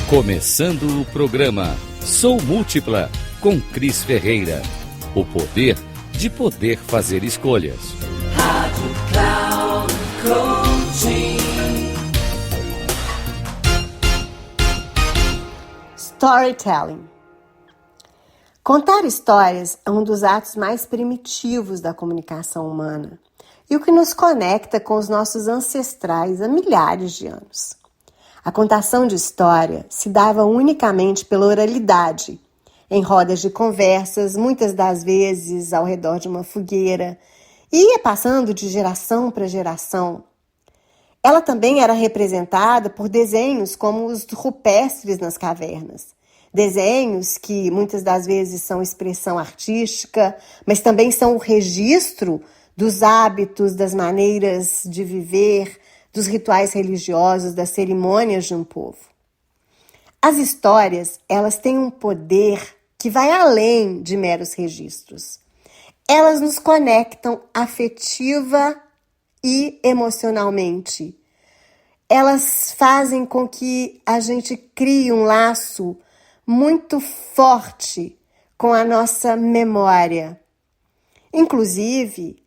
Começando o programa Sou Múltipla, com Cris Ferreira. O poder de poder fazer escolhas. Rádio Cloud Coaching. Storytelling. Contar histórias é um dos atos mais primitivos da comunicação humana e o que nos conecta com os nossos ancestrais há milhares de anos. A contação de história se dava unicamente pela oralidade, em rodas de conversas, muitas das vezes ao redor de uma fogueira, e ia passando de geração para geração. Ela também era representada por desenhos como os rupestres nas cavernas. Desenhos que muitas das vezes são expressão artística, mas também são o registro dos hábitos, das maneiras de viver, dos rituais religiosos, das cerimônias de um povo. As histórias, elas têm um poder que vai além de meros registros. Elas nos conectam afetiva e emocionalmente. Elas fazem com que a gente crie um laço muito forte com a nossa memória. Inclusive,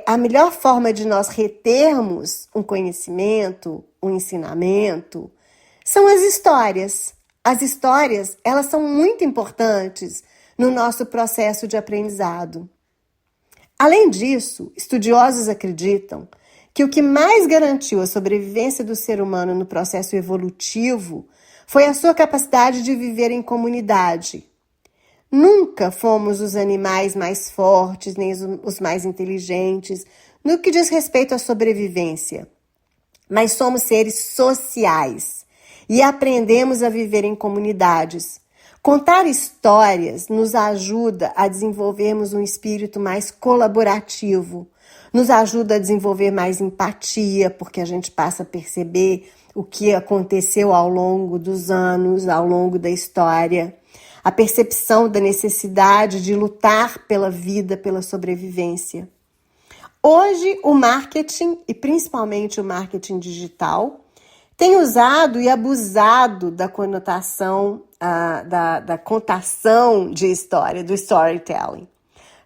a melhor forma de nós retermos um conhecimento, um ensinamento, são as histórias. As histórias, elas são muito importantes no nosso processo de aprendizado. Além disso, estudiosos acreditam que o que mais garantiu a sobrevivência do ser humano no processo evolutivo foi a sua capacidade de viver em comunidade. Nunca fomos os animais mais fortes, nem os mais inteligentes, no que diz respeito à sobrevivência. Mas somos seres sociais e aprendemos a viver em comunidades. Contar histórias nos ajuda a desenvolvermos um espírito mais colaborativo, nos ajuda a desenvolver mais empatia, porque a gente passa a perceber o que aconteceu ao longo dos anos, ao longo da história. A percepção da necessidade de lutar pela vida, pela sobrevivência. Hoje, o marketing, e principalmente o marketing digital, tem usado e abusado da conotação, da contação de história, do storytelling,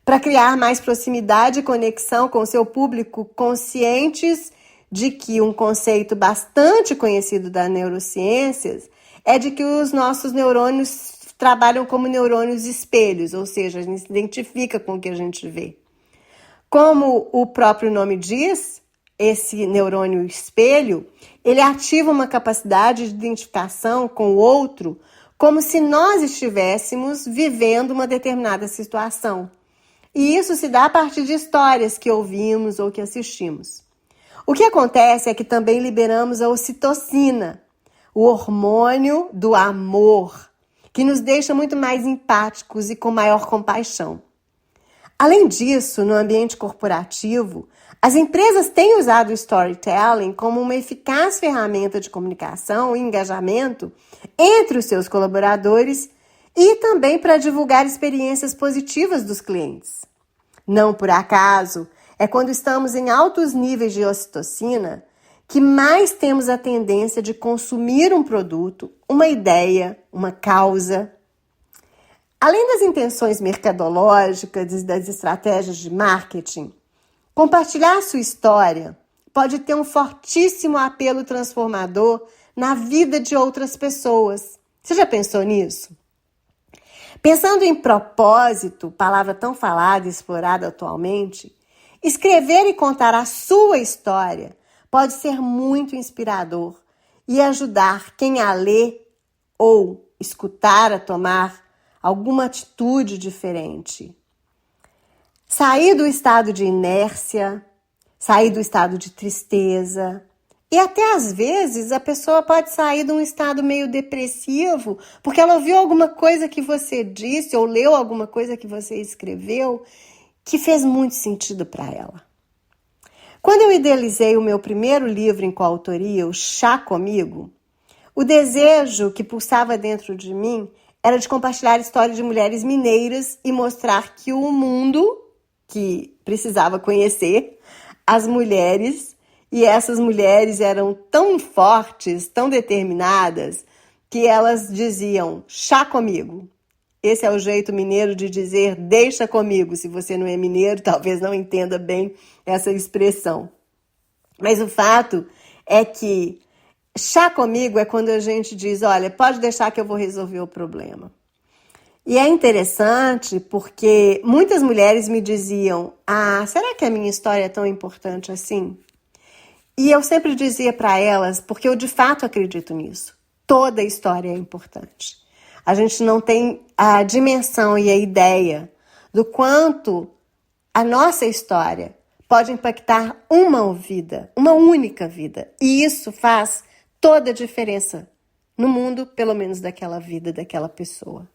para criar mais proximidade e conexão com o seu público, conscientes de que um conceito bastante conhecido das neurociências é de que os nossos neurônios trabalham como neurônios espelhos, ou seja, a gente se identifica com o que a gente vê. Como o próprio nome diz, esse neurônio espelho, ele ativa uma capacidade de identificação com o outro, como se nós estivéssemos vivendo uma determinada situação. E isso se dá a partir de histórias que ouvimos ou que assistimos. O que acontece é que também liberamos a ocitocina, o hormônio do amor, que nos deixa muito mais empáticos e com maior compaixão. Além disso, no ambiente corporativo, as empresas têm usado o storytelling como uma eficaz ferramenta de comunicação e engajamento entre os seus colaboradores e também para divulgar experiências positivas dos clientes. Não por acaso, é quando estamos em altos níveis de ocitocina que mais temos a tendência de consumir um produto, uma ideia, uma causa. Além das intenções mercadológicas e das estratégias de marketing, compartilhar a sua história pode ter um fortíssimo apelo transformador na vida de outras pessoas. Você já pensou nisso? Pensando em propósito, palavra tão falada e explorada atualmente, escrever e contar a sua história pode ser muito inspirador e ajudar quem a lê ou escutar a tomar alguma atitude diferente. Sair do estado de inércia, sair do estado de tristeza. E até às vezes a pessoa pode sair de um estado meio depressivo porque ela ouviu alguma coisa que você disse ou leu alguma coisa que você escreveu que fez muito sentido para ela. Quando eu idealizei o meu primeiro livro em coautoria, o Chá Comigo, o desejo que pulsava dentro de mim era de compartilhar a história de mulheres mineiras e mostrar que o mundo, que precisava conhecer, as mulheres, e essas mulheres eram tão fortes, tão determinadas, que elas diziam chá comigo. Esse é o jeito mineiro de dizer deixa comigo. Se você não é mineiro, talvez não entenda bem essa expressão. Mas o fato é que chá comigo é quando a gente diz, olha, pode deixar que eu vou resolver o problema. E é interessante porque muitas mulheres me diziam, será que a minha história é tão importante assim? E eu sempre dizia para elas, porque eu de fato acredito nisso, toda história é importante. A gente não tem a dimensão e a ideia do quanto a nossa história pode impactar uma vida, uma única vida. E isso faz toda a diferença no mundo, pelo menos daquela vida, daquela pessoa.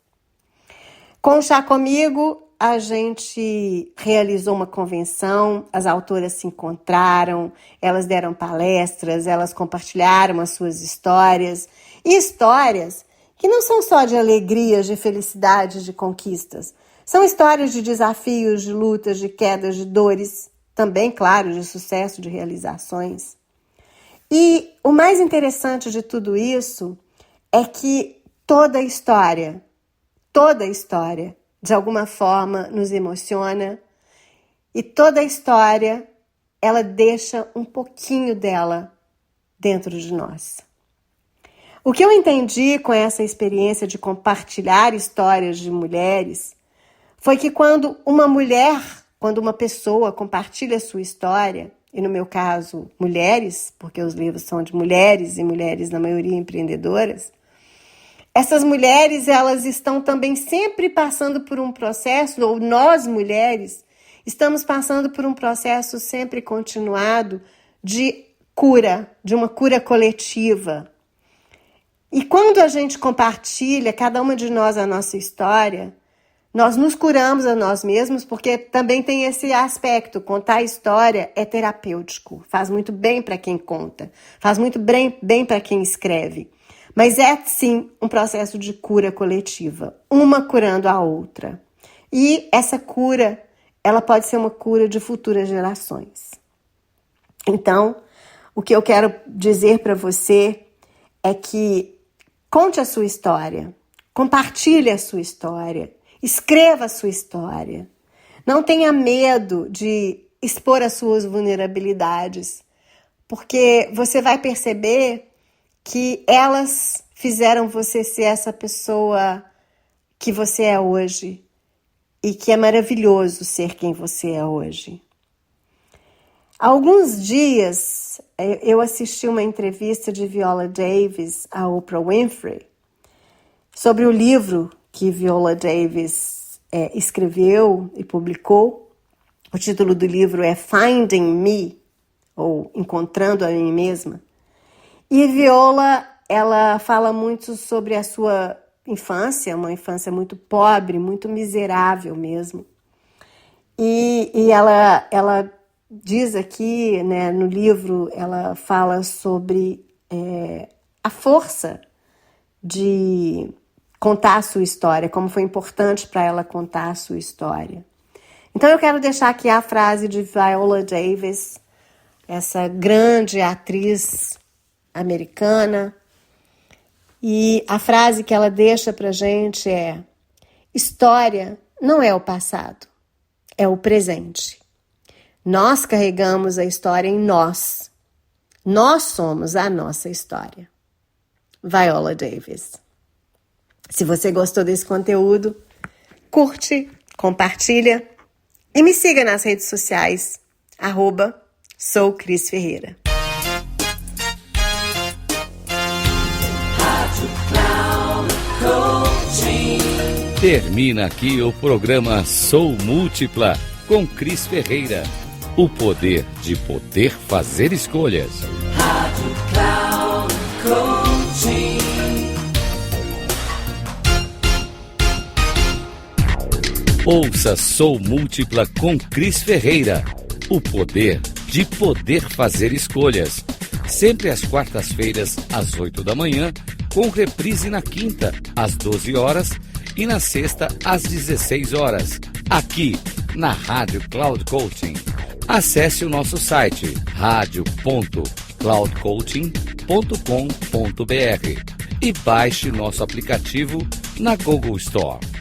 Com o Chá Comigo, a gente realizou uma convenção, as autoras se encontraram, elas deram palestras, elas compartilharam as suas histórias. E histórias que não são só de alegrias, de felicidades, de conquistas. São histórias de desafios, de lutas, de quedas, de dores, também, claro, de sucesso, de realizações. E o mais interessante de tudo isso é que toda história, de alguma forma, nos emociona e toda história, ela deixa um pouquinho dela dentro de nós. O que eu entendi com essa experiência de compartilhar histórias de mulheres foi que quando uma pessoa compartilha a sua história, e no meu caso, mulheres, porque os livros são de mulheres e mulheres, na maioria, empreendedoras, essas mulheres, elas estão também sempre passando por um processo, ou nós mulheres, estamos passando por um processo sempre continuado de cura, de uma cura coletiva. E quando a gente compartilha, cada uma de nós, a nossa história, nós nos curamos a nós mesmos, porque também tem esse aspecto, contar a história é terapêutico, faz muito bem para quem conta, faz muito bem para quem escreve. Mas é, sim, um processo de cura coletiva, uma curando a outra. E essa cura, ela pode ser uma cura de futuras gerações. Então, o que eu quero dizer para você é que conte a sua história, compartilhe a sua história, escreva a sua história. Não tenha medo de expor as suas vulnerabilidades, porque você vai perceber que elas fizeram você ser essa pessoa que você é hoje e que é maravilhoso ser quem você é hoje. Há alguns dias eu assisti uma entrevista de Viola Davis a Oprah Winfrey sobre o livro que Viola Davis escreveu e publicou. O título do livro é Finding Me, ou Encontrando a Mim Mesma. E Viola, ela fala muito sobre a sua infância, uma infância muito pobre, muito miserável mesmo. E ela diz aqui, né, no livro, ela fala sobre a força de contar a sua história, como foi importante para ela contar a sua história. Então eu quero deixar aqui a frase de Viola Davis, essa grande atriz americana, e a frase que ela deixa pra gente é: história não é o passado, é o presente. Nós carregamos a história em nós. Nós somos a nossa história. Viola Davis. Se você gostou desse conteúdo, curte, compartilha e me siga nas redes sociais, @soukrisferreira. Termina aqui o programa Sou Múltipla com Cris Ferreira. O poder de poder fazer escolhas. Rádio Cloud Coaching. Ouça Sou Múltipla com Cris Ferreira. O poder de poder fazer escolhas. Sempre às quartas-feiras, às 8 da manhã, com reprise na quinta, às 12 horas e na sexta, às 16 horas, aqui na Rádio Cloud Coaching. Acesse o nosso site radio.cloudcoaching.com.br e baixe nosso aplicativo na Google Store.